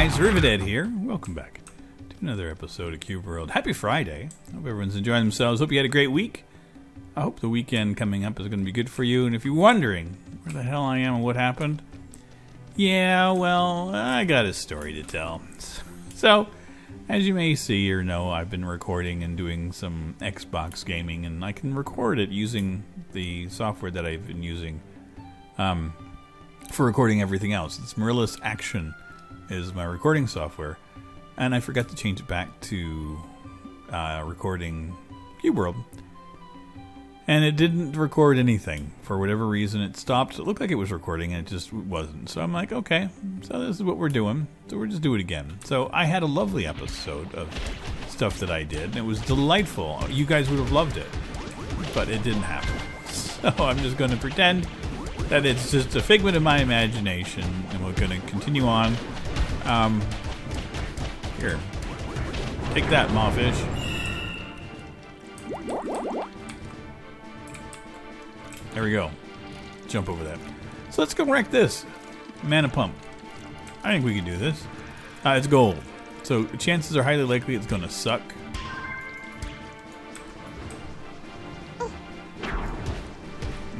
guys, Rivet here. Welcome back to another episode of Cube World. Happy Friday. Hope everyone's enjoying themselves. Hope you had a great week. I hope the weekend coming up is going to be good for you. And if you're wondering where the hell I am and what happened, yeah, well, I got a story to tell. So, as you may see or know, I've been recording and doing some Xbox gaming, and I can record it using the software that I've been using for recording everything else. It's Marilla's Action is my recording software, and I forgot to change it back to recording Cube World. And it didn't record anything. For whatever reason, it stopped. It looked like it was recording, and it just wasn't. So I'm like, okay, so this is what we're doing. So we'll just do it again. So I had a lovely episode of stuff that I did, and it was delightful. You guys would have loved it, but it didn't happen. So I'm just going to pretend that it's just a figment of my imagination, and we're going to continue on. Here. Take that, Mawfish. There we go. Jump over that. So let's go wreck this. Mana pump. I think we can do this. It's gold. So chances are highly likely it's going to suck.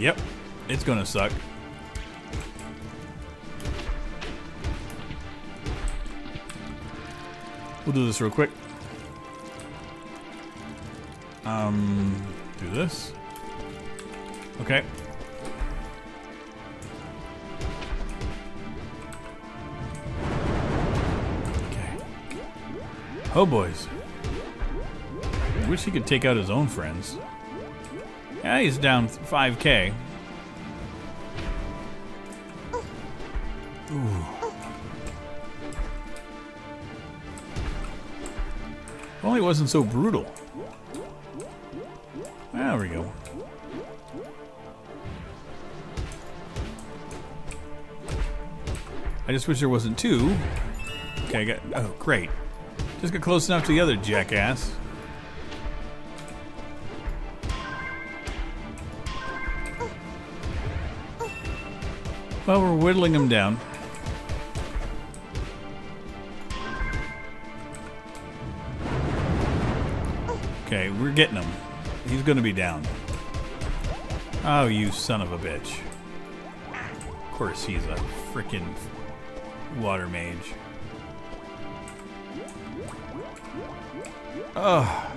Yep. It's going to suck. We'll do this real quick. Do this. Okay. Okay. Oh, boys. I wish he could take out his own friends. Yeah, he's down 5K. Ooh. If only it wasn't so brutal. There we go. I just wish there wasn't two. Okay, I got... Oh, great. Just got close enough to the other jackass. Well, we're whittling him down. Okay, we're getting him. He's gonna be down. Oh, you son of a bitch. Of course he's a frickin' water mage. Ugh.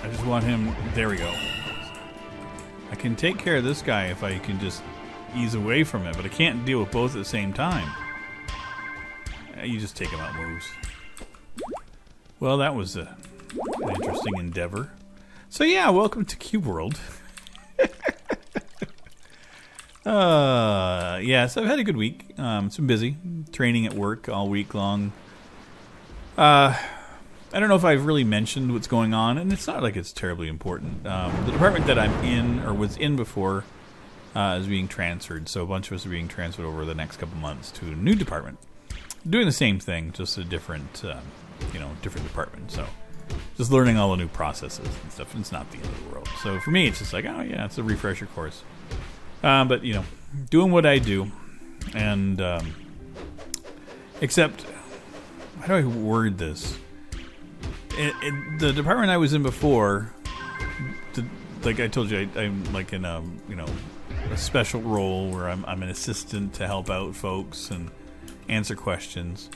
I just want him... There we go. I can take care of this guy if I can just ease away from it, but I can't deal with both at the same time. You just take him out moves. Well, that was an interesting endeavor. So yeah, welcome to Cube World. Yes, I've had a good week. It's been busy. Training at work all week long. I don't know if I've really mentioned what's going on, and it's not like it's terribly important. The department that I'm in, or was in before, is being transferred. So a bunch of us are being transferred over the next couple months to a new department. Doing the same thing, just a different, different department. So just learning all the new processes and stuff. It's not the end of the world. So for me, it's just like, oh yeah, it's a refresher course. But doing what I do, and except, how do I word this? The department I was in before, like I told you, I'm like in a special role where I'm an assistant to help out folks and answer questions.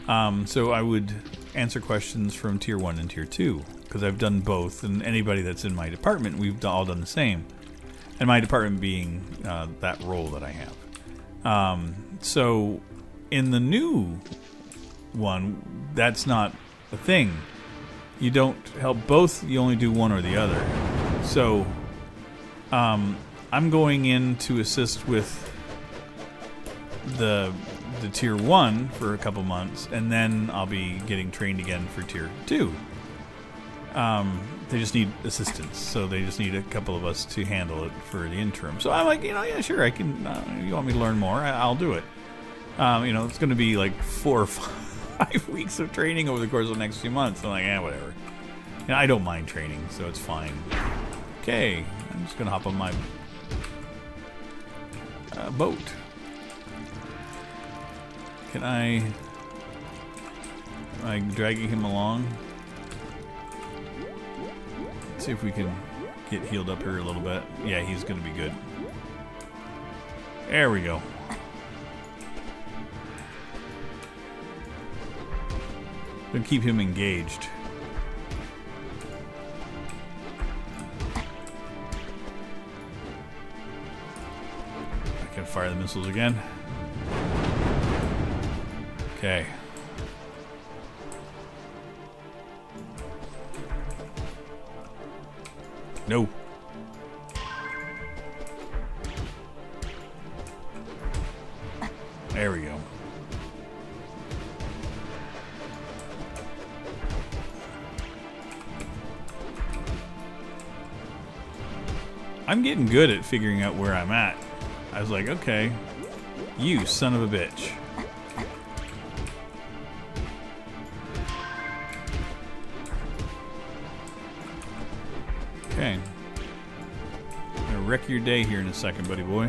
So I would answer questions from Tier 1 and Tier 2, because I've done both, and anybody that's in my department, we've all done the same. And my department being that role that I have. So in the new one, that's not a thing. You don't help both, you only do one or the other. So I'm going in to assist with the Tier 1 for a couple months, and then I'll be getting trained again for Tier 2. They just need assistance, so they just need a couple of us to handle it for the interim. So I'm like, yeah, sure, I can. You want me to learn more? I'll do it. It's going to be like 4 or 5 weeks of training over the course of the next few months. I'm like, whatever. I don't mind training, so it's fine. Okay, I'm just gonna hop on my boat. Can am I dragging him along? Let's see if we can get healed up here a little bit. Yeah, he's gonna be good. There we go. Gonna keep him engaged. I can fire the missiles again. Okay. No. There we go. I'm getting good at figuring out where I'm at. I was like, okay, you son of a bitch. Okay. I'm gonna wreck your day here in a second, buddy boy.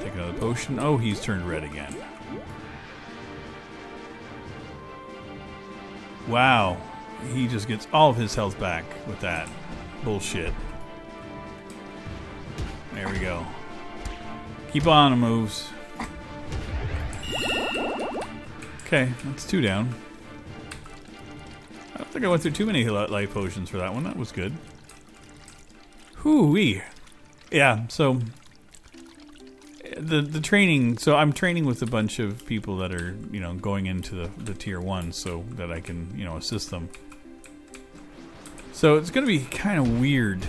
Take another potion. Oh, he's turned red again. Wow. He just gets all of his health back with that bullshit. There we go. Keep on the moves. Okay, that's 2 down. I don't think I went through too many life potions for that one. That was good. Hoo-wee. Yeah, so the training, so I'm training with a bunch of people that are, you know, going into the tier 1 so that I can, you know, assist them. So it's going to be kind of weird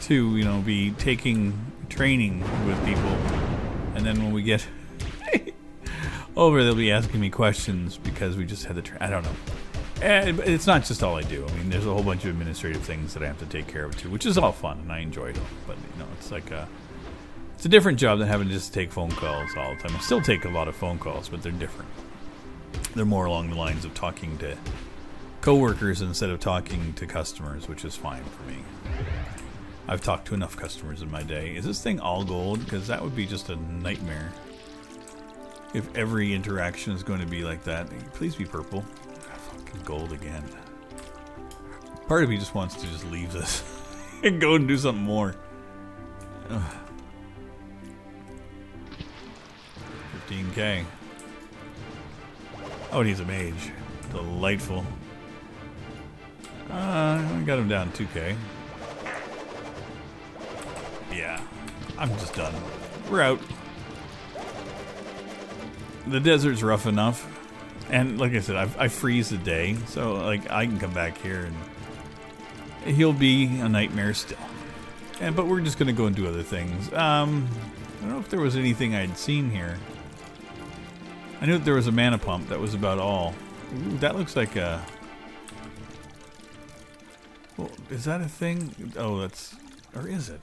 to, you know, be taking training with people, and then when we get over, they'll be asking me questions because we just had the I don't know. And it's not just all I do. I mean, there's a whole bunch of administrative things that I have to take care of too, which is all fun, and I enjoy it. But you know, it's like it's a different job than having to just take phone calls all the time. I still take a lot of phone calls, but they're different. They're more along the lines of talking to coworkers instead of talking to customers, which is fine for me. I've talked to enough customers in my day. Is this thing all gold? Because that would be just a nightmare. If every interaction is going to be like that. Please be purple. Fucking gold again. Part of me just wants to just leave this and go and do something more. Ugh. 15k. Oh, and he's a mage. Delightful. I got him down 2k. Yeah, I'm just done. We're out. The desert's rough enough, and like I said, I freeze a day, so like I can come back here and he'll be a nightmare still. And but we're just gonna go and do other things. I don't know if there was anything I'd seen here. I knew that there was a mana pump. That was about all. Ooh, that looks like a. Well, is that a thing? Oh, that's. Or is it?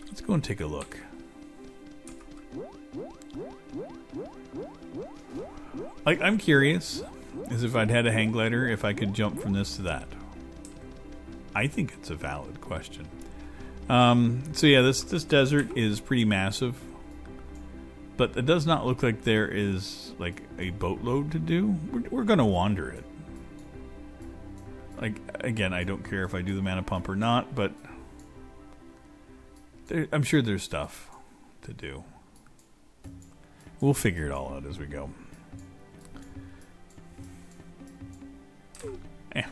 Let's go and take a look. Like, I'm curious, as if I'd had a hang glider, if I could jump from this to that. I think it's a valid question. So yeah, this desert is pretty massive, but it does not look like there is like a boatload to do. We're gonna wander it. Like, again, I don't care if I do the mana pump or not, but I'm sure there's stuff to do. We'll figure it all out as we go. Yeah.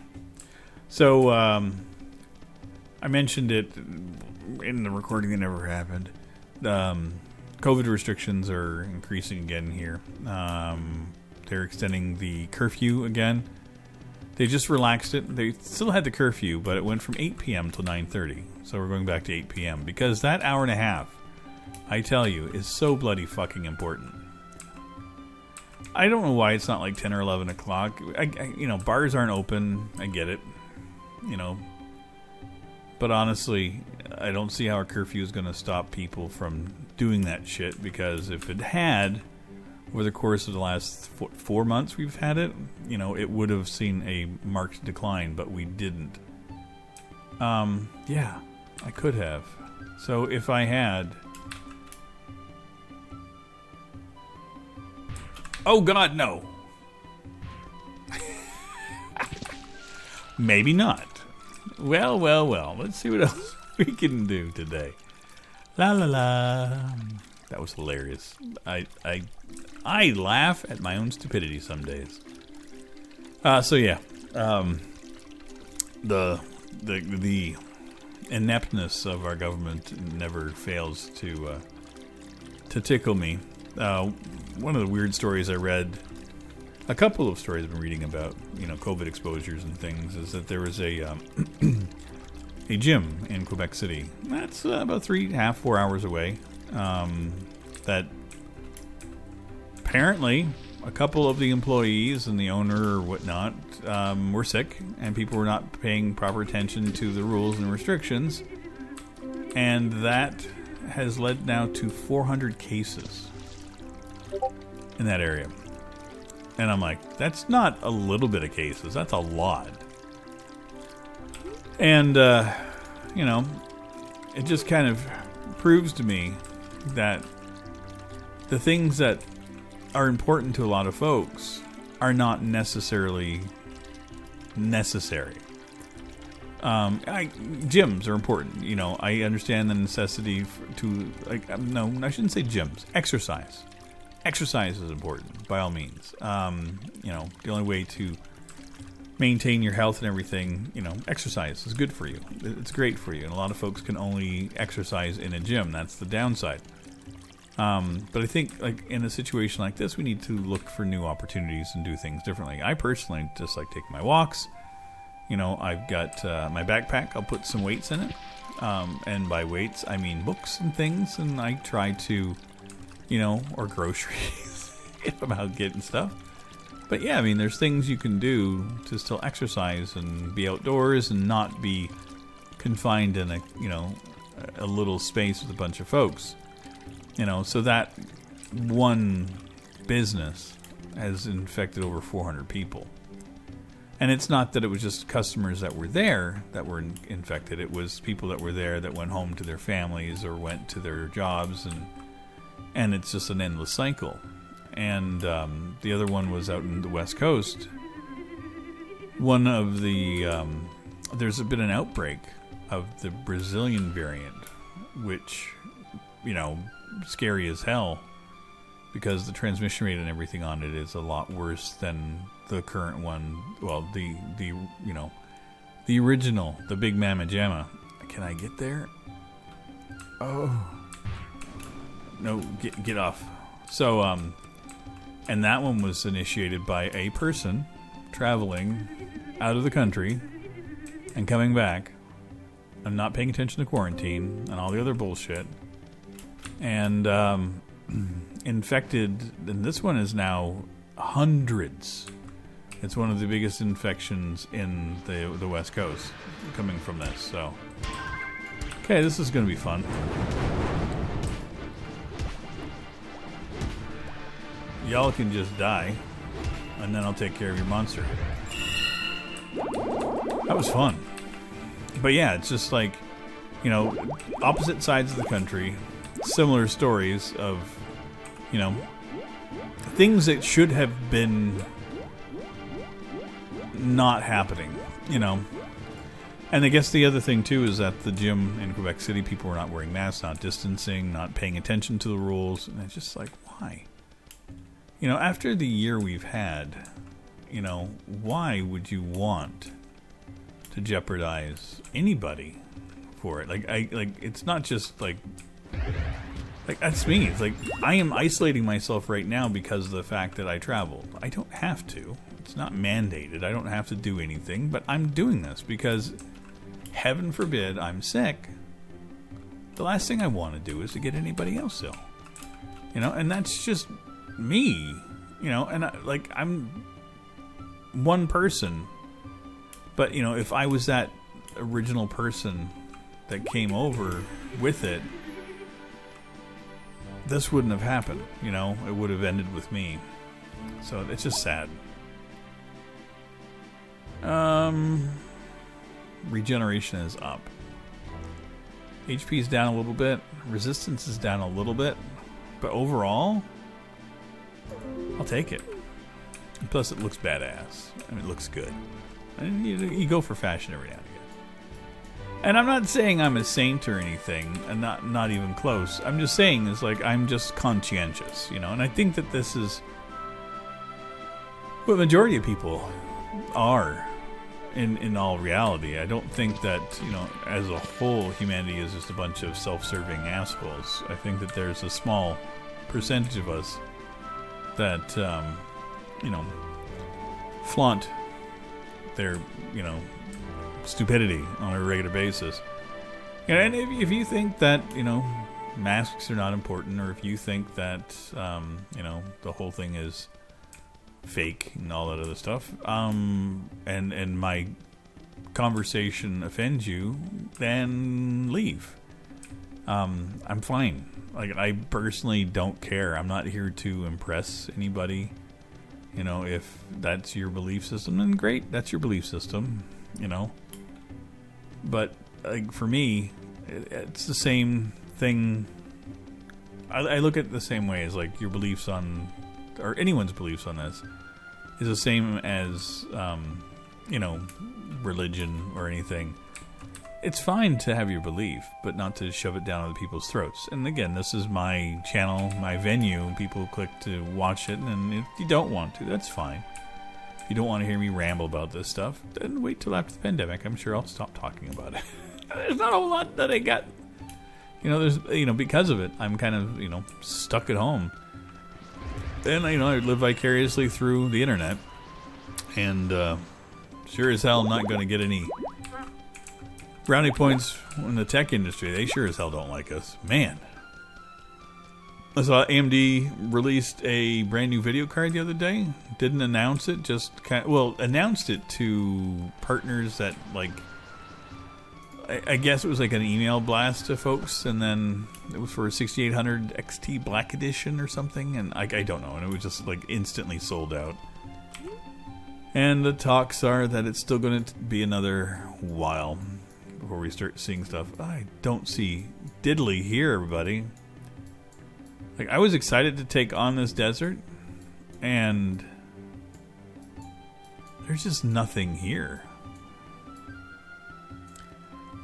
So, I mentioned it in the recording that never happened. COVID restrictions are increasing again here. They're extending the curfew again. They just relaxed it. They still had the curfew, but it went from 8 p.m. till 9:30. So we're going back to 8 p.m. because that hour and a half, I tell you, is so bloody fucking important. I don't know why it's not like 10 or 11 o'clock. You know, bars aren't open. I get it. You know. But honestly, I don't see how our curfew is going to stop people from doing that shit, because if it had, over the course of the last 4 months we've had it, it would have seen a marked decline, but we didn't. Yeah, I could have. So if I had... Oh God, no! Maybe not. Well. Let's see what else we can do today. La la la. That was hilarious. I laugh at my own stupidity some days. So yeah, the ineptness of our government never fails to tickle me. One of the weird stories I read, a couple of stories I've been reading about, COVID exposures and things, is that there was a a gym in Quebec City. That's about 3.5-4 hours away. That apparently a couple of the employees and the owner or whatnot were sick, and people were not paying proper attention to the rules and restrictions, and that has led now to 400 cases in that area. And I'm like, that's not a little bit of cases, that's a lot. And it just kind of proves to me that the things that are important to a lot of folks are not necessarily necessary. Gyms are important. I understand the necessity no, I shouldn't say gyms. Exercise. Exercise is important, by all means. The only way to maintain your health and everything, exercise is good for you. It's great for you. And a lot of folks can only exercise in a gym. That's the downside. But I think, in a situation like this, we need to look for new opportunities and do things differently. I personally just like taking my walks. I've got my backpack. I'll put some weights in it. And by weights, I mean books and things. And I try to, or groceries if I'm out getting stuff. But yeah, there's things you can do to still exercise and be outdoors and not be confined in a little space with a bunch of folks. So that one business has infected over 400 people. And it's not that it was just customers that were there that were infected. It was people that were there that went home to their families or went to their jobs, and it's just an endless cycle. And the other one was out in the West Coast. One of the... there's been an outbreak of the Brazilian variant, which, scary as hell, because the transmission rate and everything on it is a lot worse than the current one. Well, the original, the Big Mama Jamma. Can I get there? Oh. No, get off. So, and that one was initiated by a person traveling out of the country and coming back and not paying attention to quarantine and all the other bullshit. And infected, and this one is now hundreds. It's one of the biggest infections in the West Coast coming from this. So, okay, this is going to be fun. Y'all can just die, and then I'll take care of your monster. That was fun. But yeah, it's just like, opposite sides of the country, similar stories of, things that should have been not happening, And I guess the other thing, too, is that the gym in Quebec City, people were not wearing masks, not distancing, not paying attention to the rules. And it's just like, why? After the year we've had, why would you want to jeopardize anybody for it? It's not just like that's me. It's like I am isolating myself right now because of the fact that I traveled. I don't have to. It's not mandated. I don't have to do anything, but I'm doing this because, heaven forbid, I'm sick. The last thing I want to do is to get anybody else ill. And that's just me. And I'm one person. But, if I was that original person that came over with it, this wouldn't have happened. You know, it would have ended with me. So it's just sad. Regeneration is up. HP is down a little bit. Resistance is down a little bit. But overall, I'll take it. And plus, it looks badass. I mean, it looks good. And you go for fashion every now and again. And I'm not saying I'm a saint or anything, and not even close. I'm just saying it's like I'm just conscientious, you know. And I think that this is what the majority of people are. In all reality, I don't think that, you know, as a whole, humanity is just a bunch of self-serving assholes. I think that there's a small percentage of us that, you know, flaunt their, you know, stupidity on a regular basis. And if you think that, you know, masks are not important, or if you think that, you know, the whole thing is fake and all that other stuff, and my conversation offends you, then leave. I'm fine. Like, I personally don't care. I'm not here to impress anybody. You know, if that's your belief system, then great, that's your belief system, you know. But like, for me, it's the same thing. I look at it the same way as like your beliefs on, or anyone's beliefs on this, is the same as, you know, religion or anything. It's fine to have your belief, but not to shove it down other people's throats. And again, this is my channel, my venue. People click to watch it, and if you don't want to, that's fine. If you don't want to hear me ramble about this stuff, then wait till after the pandemic. I'm sure I'll stop talking about it. There's not a whole lot that I got. You know, there's, you know, because of it, I'm kind of, you know, stuck at home. And, you know, I live vicariously through the internet. And, sure as hell not going to get any brownie points in the tech industry. They sure as hell don't like us. Man. I saw AMD released a brand new video card the other day. Didn't announce it, just kind of, well, announced it to partners that, like, I guess it was like an email blast to folks, and then it was for a 6800 XT Black Edition or something, and I don't know, and it was just like instantly sold out. And the talks are that it's still going to be another while before we start seeing stuff. I don't see diddly here, everybody. Like, I was excited to take on this desert, and there's just nothing here.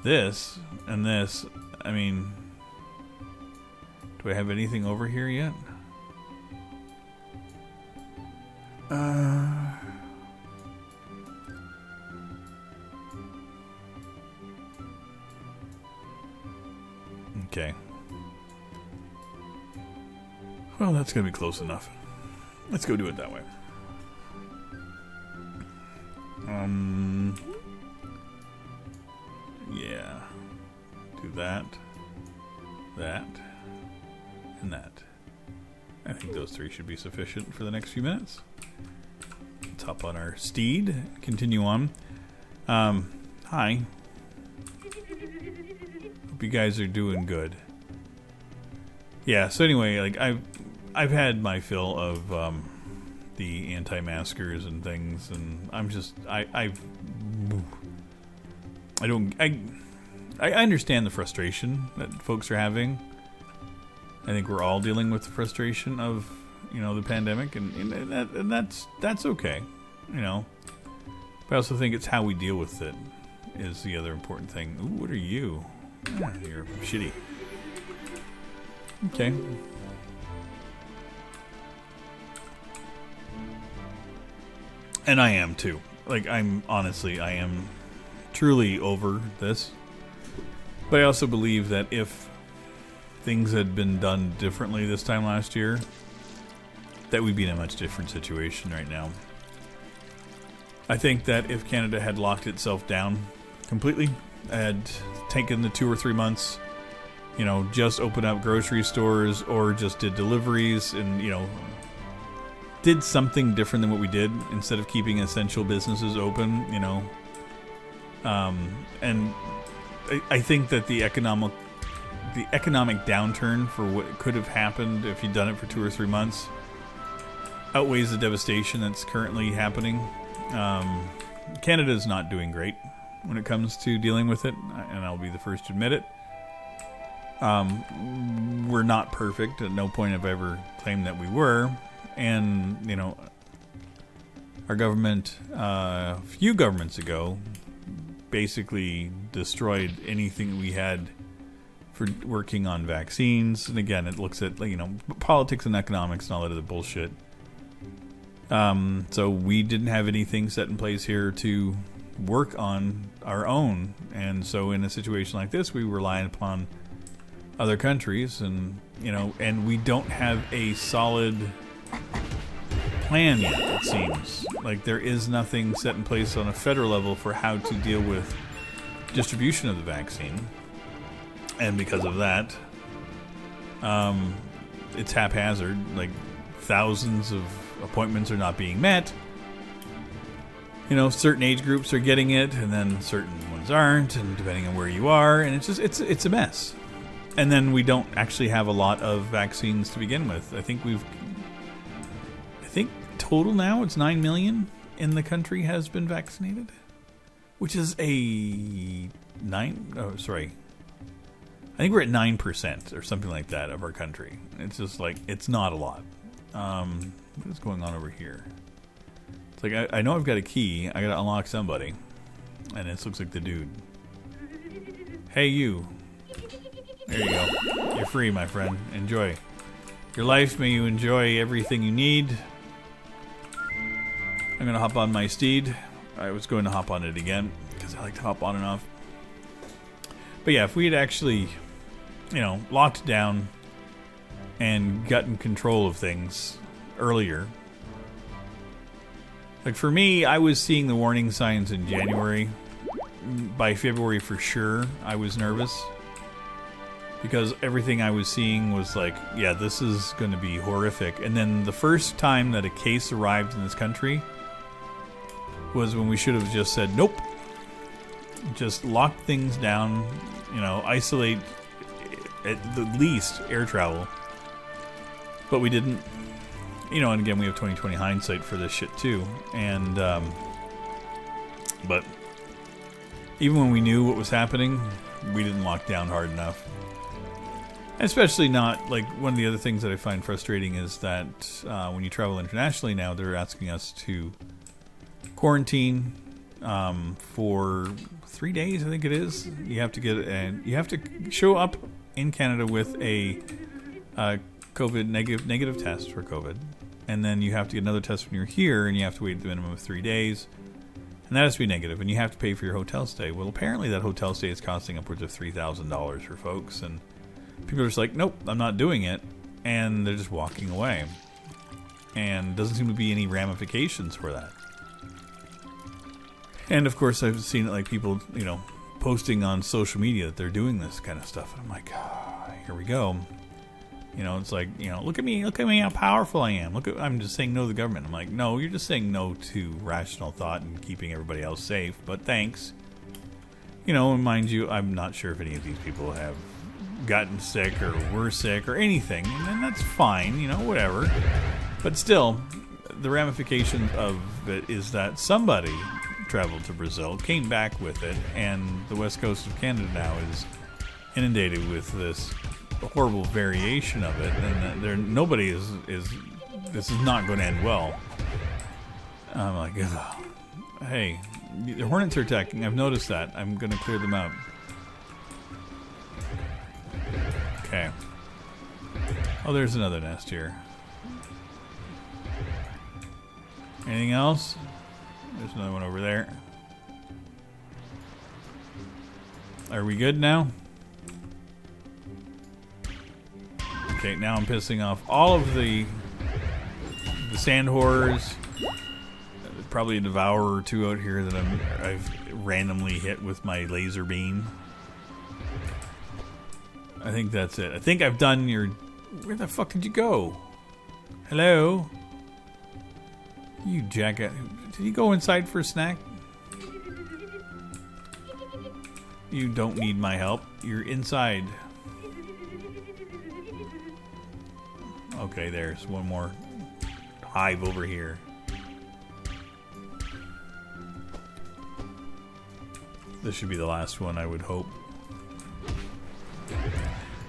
This and this, I mean, do I have anything over here yet? Okay. Well, that's gonna be close enough. Let's go do it that way. Yeah. Do that, that, and that. I think those three should be sufficient for the next few minutes. Let's hop on our steed, continue on. Hi. Hope you guys are doing good. Yeah, so anyway, like, I've had my fill of the anti-maskers and things, and I'm just I understand the frustration that folks are having. I think we're all dealing with the frustration of, you know, the pandemic, and that's okay, you know. But I also think it's how we deal with it is the other important thing. Ooh, what are you? Oh, you're shitty. Okay. And I am too. Like, I am truly over this. But I also believe that if things had been done differently this time last year, that we'd be in a much different situation right now. I think that if Canada had locked itself down completely, had taken the 2 or 3 months, you know, just open up grocery stores or just did deliveries and, you know, did something different than what we did instead of keeping essential businesses open, you know. And I think that the economic the economic downturn for what could have happened if you'd done it for 2 or 3 months outweighs the devastation that's currently happening. Canada's not doing great when it comes to dealing with it, and I'll be the first to admit it. We're not perfect. At no point have I ever claimed that we were. And, you know, our government, a few governments ago, basically destroyed anything we had for working on vaccines. And again, it looks at, you know, politics and economics and all that other bullshit. So we didn't have anything set in place here to work on our own. And so in a situation like this, we rely upon other countries, and, you know, and we don't have a solid plan yet, it seems. Like, there is nothing set in place on a federal level for how to deal with distribution of the vaccine. And because of that, it's haphazard. Like, thousands of appointments are not being met. You know, certain age groups are getting it, and then certain ones aren't, and depending on where you are, and it's just, it's a mess. And then we don't actually have a lot of vaccines to begin with. I think total now it's 9 million in the country has been vaccinated, which is I think we're at 9% or something like that of our country. It's just like, it's not a lot. What is going on over here? It's like, I know I've got a key. I gotta unlock somebody. And this looks like the dude. Hey, you. There you go. You're free, my friend. Enjoy your life. May you enjoy everything you need. I'm gonna hop on my steed. I was going to hop on it again because I like to hop on and off. But yeah, if we had actually, you know, locked down and gotten control of things earlier. Like, for me, I was seeing the warning signs in January. By February, for sure, I was nervous. Because everything I was seeing was like, yeah, this is going to be horrific. And then the first time that a case arrived in this country was when we should have just said, nope. Just lock things down, you know, isolate at the least air travel. But we didn't. You know, and again, we have 20/20 hindsight for this shit too. And, but even when we knew what was happening, we didn't lock down hard enough. Especially not, like, one of the other things that I find frustrating is that when you travel internationally now, they're asking us to quarantine for 3 days, I think it is. You have to you have to show up in Canada with a COVID negative test for COVID, and then you have to get another test when you're here, and you have to wait the minimum of 3 days, and that has to be negative, and you have to pay for your hotel stay. Well, apparently that hotel stay is costing upwards of $3,000 for folks, and people are just like, nope, I'm not doing it, and they're just walking away, and doesn't seem to be any ramifications for that. And of course, I've seen it, like, people, you know, posting on social media that they're doing this kind of stuff, and I'm like, here we go. You know, it's like, you know, look at me how powerful I am. I'm just saying no to the government. I'm like, no, you're just saying no to rational thought and keeping everybody else safe, but thanks. You know, and mind you, I'm not sure if any of these people have gotten sick or were sick or anything, and that's fine, you know, whatever. But still, the ramification of it is that somebody traveled to Brazil, came back with it, and the west coast of Canada now is inundated with this horrible variation of it, and nobody is this is not going to end well. I'm like, ugh. Hey, the hornets are attacking. I've noticed that. I'm going to clear them out. Okay. Oh, there's another nest here. Anything else? There's another one over there. Are we good now? Okay, now I'm pissing off all of the sand horrors. Probably a devourer or two out here that I've randomly hit with my laser beam. I think that's it. I think I've done your... Where the fuck did you go? Hello? You jackass. Did you go inside for a snack? You don't need my help. You're inside. Okay, there's one more hive over here. This should be the last one, I would hope.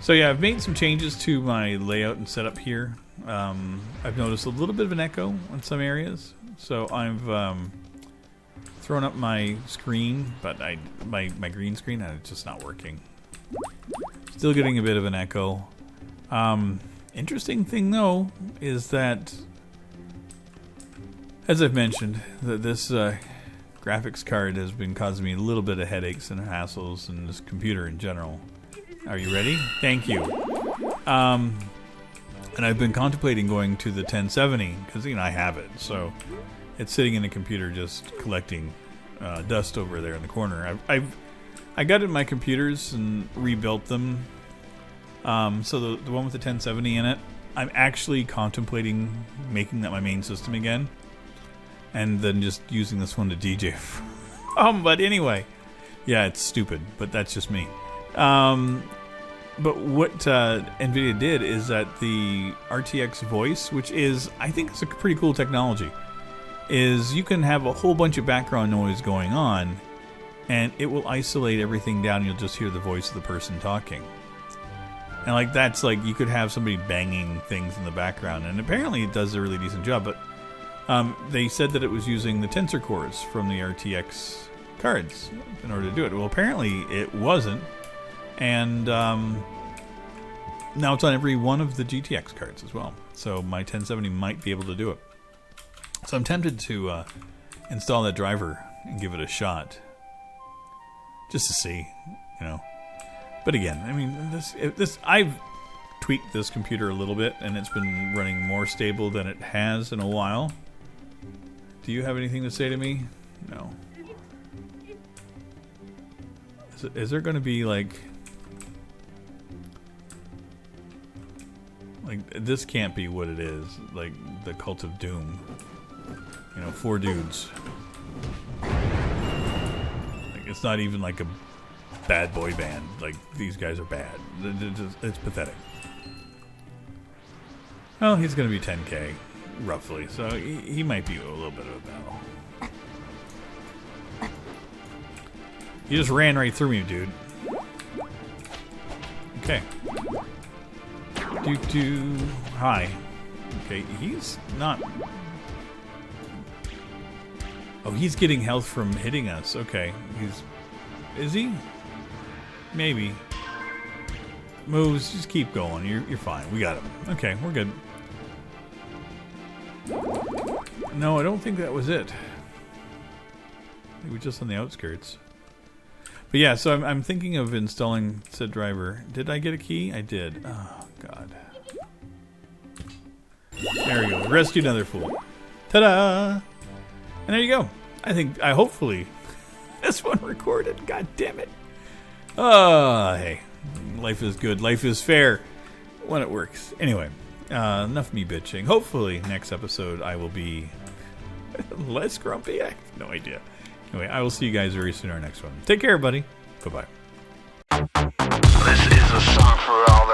So yeah, I've made some changes to my layout and setup here. I've noticed a little bit of an echo in some areas. So I've thrown up my screen, but my green screen, and it's just not working. Still getting a bit of an echo. Interesting thing though is that, as I've mentioned, that this graphics card has been causing me a little bit of headaches and hassles, and this computer in general. Are you ready? Thank you. And I've been contemplating going to the 1070 because, you know, I have it, so it's sitting in the computer just collecting dust over there in the corner. I got it in my computers and rebuilt them. So the one with the 1070 in it, I'm actually contemplating making that my main system again, and then just using this one to DJ. But anyway, yeah, it's stupid, but that's just me. But what NVIDIA did is that the RTX voice, which is, I think it's a pretty cool technology, is you can have a whole bunch of background noise going on, and it will isolate everything down, and you'll just hear the voice of the person talking. And like that's like, you could have somebody banging things in the background, and apparently it does a really decent job, but they said that it was using the tensor cores from the RTX cards in order to do it. Well, apparently it wasn't, and now it's on every one of the GTX cards as well. So my 1070 might be able to do it. So I'm tempted to install that driver and give it a shot, just to see, you know. But again, I mean, this I've tweaked this computer a little bit, and it's been running more stable than it has in a while. Do you have anything to say to me? No. Is there going to be like this can't be what it is, like the Cult of Doom, you know, 4 dudes, like it's not even like a bad boy band, like these guys are bad. It's pathetic. Well, he's gonna be 10k roughly, so he might be a little bit of a battle. You just ran right through me, dude. Okay. Hi. Okay, he's not... Oh, he's getting health from hitting us. Okay, Is he? Maybe. Moves, just keep going. You're fine. We got him. Okay, we're good. No, I don't think that was it. He was just on the outskirts. But yeah, so I'm thinking of installing said driver. Did I get a key? I did. Oh, God. There we go. Rescue another fool. Ta-da! And there you go. I hopefully this one recorded. God damn it. Hey. Life is good. Life is fair when it works. Anyway, enough me bitching. Hopefully next episode I will be less grumpy. I have no idea. Anyway, I will see you guys very soon in our next one. Take care, buddy. Bye-bye. This is a song for all